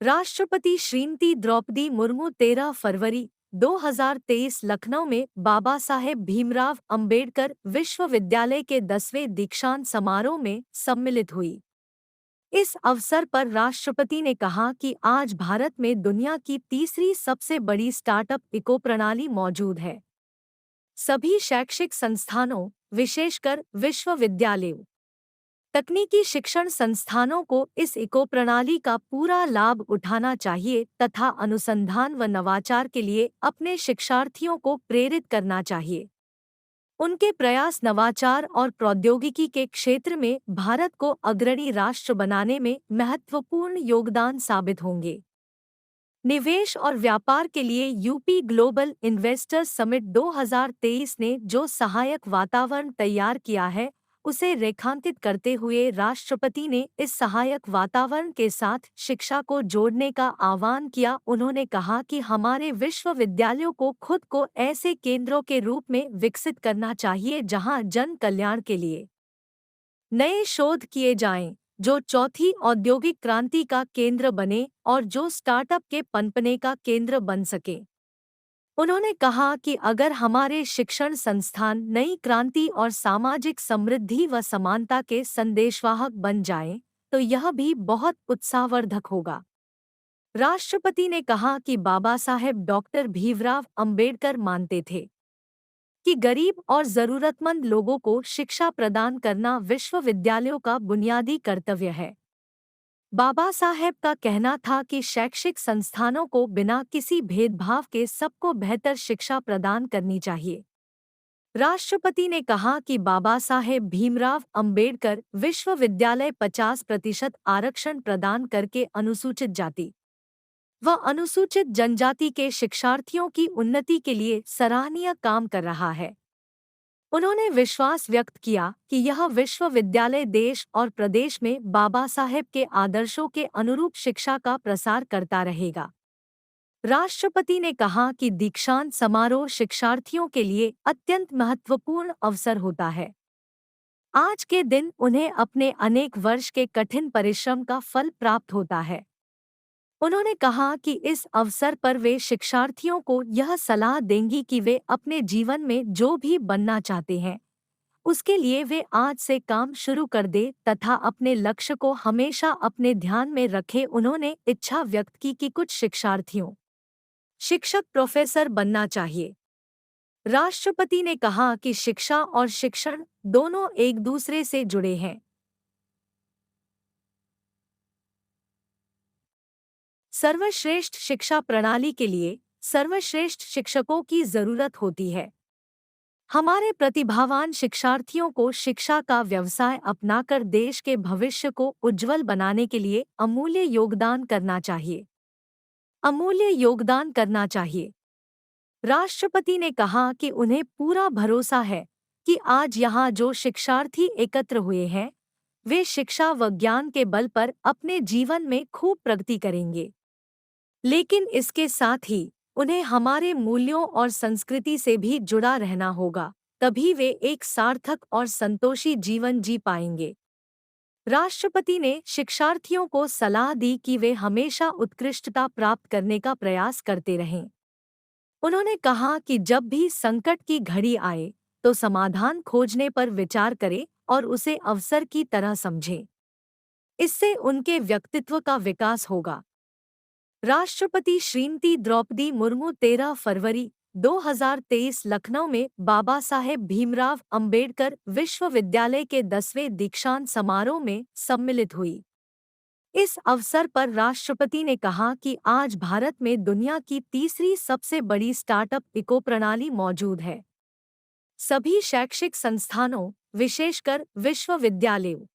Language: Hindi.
राष्ट्रपति श्रीमती द्रौपदी मुर्मू 13 फरवरी 2023 लखनऊ में बाबा साहेब भीमराव अंबेडकर विश्वविद्यालय के 10वें दीक्षांत समारोह में सम्मिलित हुई। इस अवसर पर राष्ट्रपति ने कहा कि आज भारत में दुनिया की तीसरी सबसे बड़ी स्टार्टअप इको प्रणाली मौजूद है। सभी शैक्षिक संस्थानों, विशेषकर विश्वविद्यालयों, तकनीकी शिक्षण संस्थानों को इस इको प्रणाली का पूरा लाभ उठाना चाहिए तथा अनुसंधान व नवाचार के लिए अपने शिक्षार्थियों को प्रेरित करना चाहिए। उनके प्रयास नवाचार और प्रौद्योगिकी के क्षेत्र में भारत को अग्रणी राष्ट्र बनाने में महत्वपूर्ण योगदान साबित होंगे। निवेश और व्यापार के लिए यूपी ग्लोबल इन्वेस्टर्स समिट 2023 ने जो सहायक वातावरण तैयार किया है, उसे रेखांकित करते हुए राष्ट्रपति ने इस सहायक वातावरण के साथ शिक्षा को जोड़ने का आह्वान किया। उन्होंने कहा कि हमारे विश्वविद्यालयों को खुद को ऐसे केंद्रों के रूप में विकसित करना चाहिए जहां जन कल्याण के लिए नए शोध किए जाएं, जो चौथी औद्योगिक क्रांति का केंद्र बने और जो स्टार्टअप के पनपने का केंद्र बन सके। उन्होंने कहा कि अगर हमारे शिक्षण संस्थान नई क्रांति और सामाजिक समृद्धि व समानता के संदेशवाहक बन जाएं, तो यह भी बहुत उत्साहवर्धक होगा। राष्ट्रपति ने कहा कि बाबा साहेब डॉक्टर भीमराव अंबेडकर मानते थे कि गरीब और जरूरतमंद लोगों को शिक्षा प्रदान करना विश्वविद्यालयों का बुनियादी कर्तव्य है। बाबा साहेब का कहना था कि शैक्षिक संस्थानों को बिना किसी भेदभाव के सबको बेहतर शिक्षा प्रदान करनी चाहिए। राष्ट्रपति ने कहा कि बाबा साहेब भीमराव अंबेडकर विश्वविद्यालय 50% आरक्षण प्रदान करके अनुसूचित जाति व अनुसूचित जनजाति के शिक्षार्थियों की उन्नति के लिए सराहनीय काम कर रहा है। उन्होंने विश्वास व्यक्त किया कि यह विश्वविद्यालय देश और प्रदेश में बाबा साहेब के आदर्शों के अनुरूप शिक्षा का प्रसार करता रहेगा। राष्ट्रपति ने कहा कि दीक्षांत समारोह शिक्षार्थियों के लिए अत्यंत महत्वपूर्ण अवसर होता है। आज के दिन उन्हें अपने अनेक वर्ष के कठिन परिश्रम का फल प्राप्त होता है। उन्होंने कहा कि इस अवसर पर वे शिक्षार्थियों को यह सलाह देंगी कि वे अपने जीवन में जो भी बनना चाहते हैं, उसके लिए वे आज से काम शुरू कर दें तथा अपने लक्ष्य को हमेशा अपने ध्यान में रखें। उन्होंने इच्छा व्यक्त की कि कुछ शिक्षार्थियों शिक्षक प्रोफेसर बनना चाहिए। राष्ट्रपति ने कहा कि शिक्षा और शिक्षण दोनों एक दूसरे से जुड़े हैं। सर्वश्रेष्ठ शिक्षा प्रणाली के लिए सर्वश्रेष्ठ शिक्षकों की जरूरत होती है। हमारे प्रतिभावान शिक्षार्थियों को शिक्षा का व्यवसाय अपनाकर देश के भविष्य को उज्जवल बनाने के लिए अमूल्य योगदान करना चाहिए। अमूल्य योगदान करना चाहिए। राष्ट्रपति ने कहा कि उन्हें पूरा भरोसा है कि आज यहाँ जो शिक्षार्थी एकत्र हुए हैं, वे शिक्षा व ज्ञान के बल पर अपने जीवन में खूब प्रगति करेंगे। लेकिन इसके साथ ही उन्हें हमारे मूल्यों और संस्कृति से भी जुड़ा रहना होगा, तभी वे एक सार्थक और संतोषी जीवन जी पाएंगे। राष्ट्रपति ने शिक्षार्थियों को सलाह दी कि वे हमेशा उत्कृष्टता प्राप्त करने का प्रयास करते रहें। उन्होंने कहा कि जब भी संकट की घड़ी आए, तो समाधान खोजने पर विचार करें और उसे अवसर की तरह समझें। इससे उनके व्यक्तित्व का विकास होगा। राष्ट्रपति श्रीमती द्रौपदी मुर्मू 13 फरवरी 2023 लखनऊ में बाबा साहेब भीमराव अंबेडकर विश्वविद्यालय के 10वें दीक्षांत समारोह में सम्मिलित हुई। इस अवसर पर राष्ट्रपति ने कहा कि आज भारत में दुनिया की तीसरी सबसे बड़ी स्टार्टअप इको प्रणाली मौजूद है। सभी शैक्षिक संस्थानों, विशेषकर विश्वविद्यालयों,